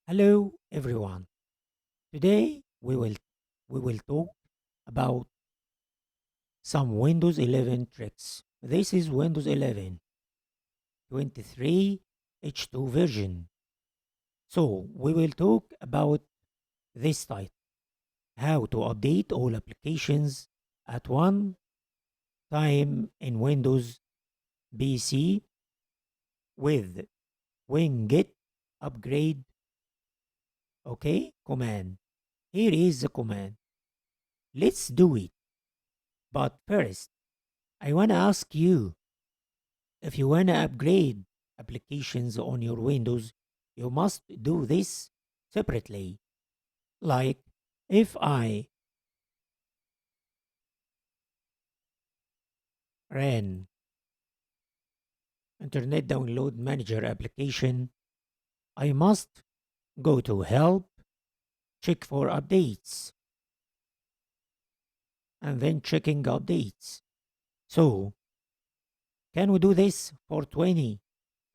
Hello everyone. Today we will talk about some Windows 11 tricks. This is Windows 11 23 H2 version. So we will talk about this type, how to update all applications at one time in Windows PC with Winget upgrade. Okay, command. Here is the command. Let's do it. But first, I want to ask you, if you want to upgrade applications on your Windows, you must do this separately. Like if I ran Internet Download Manager application, I must go to Help, check for updates, and then checking updates. So, can we do this for 20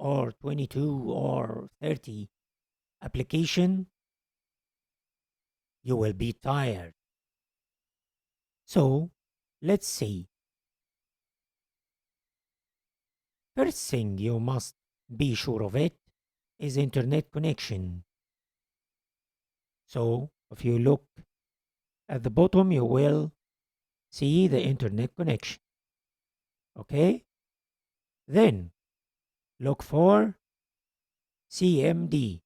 or 22 or 30 application? You will be tired. So, let's see. First thing you must be sure of it is internet connection. So, if you look at the bottom, you will see the internet connection. Okay? Then, look for CMD.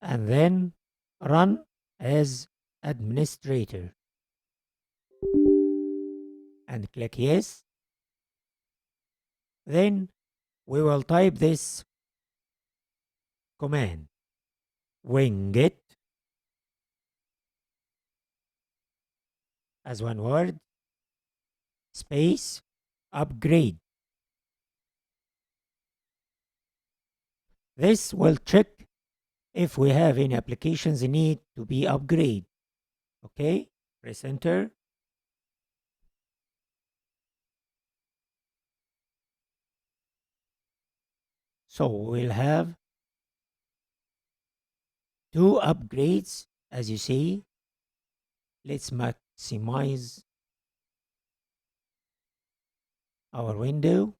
And then run as administrator. And click yes. Then we will type this command, Winget, as one word, space, upgrade. This will check if we have any applications need to be upgraded. Okay, press enter. So we'll have two upgrades, as you see. Let's maximize our window.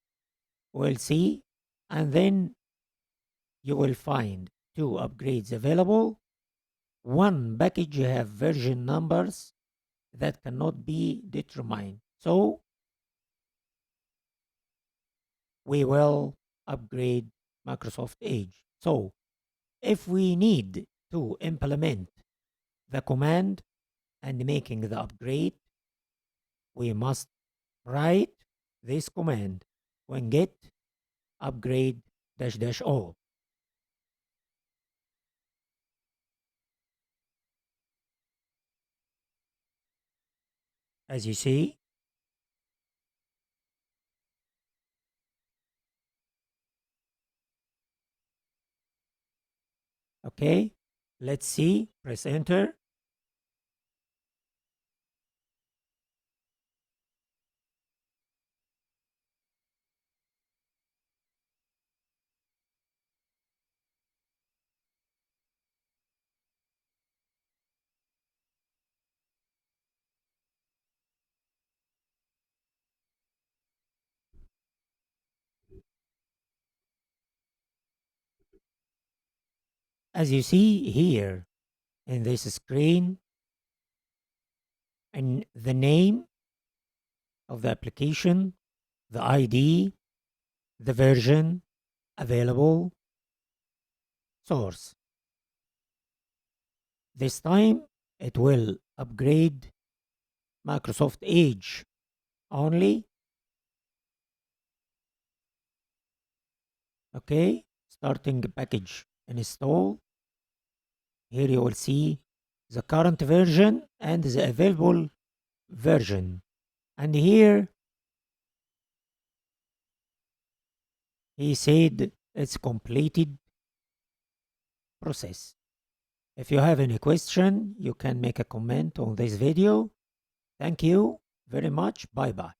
We'll see, and then you will find two upgrades available. One package have version numbers that cannot be determined. So we will upgrade Microsoft Edge. So if we need to implement the command and making the upgrade, we must write this command, winget upgrade -- all. As you see, okay, let's see, press enter. As you see here in this screen, and the name of the application, the ID, the version, available, source. This time it will upgrade Microsoft Edge only. Okay, starting package install. Here you will see the current version and the available version. And here he said it's completed process. If you have any question, you can make a comment on this video. Thank you very much. Bye bye.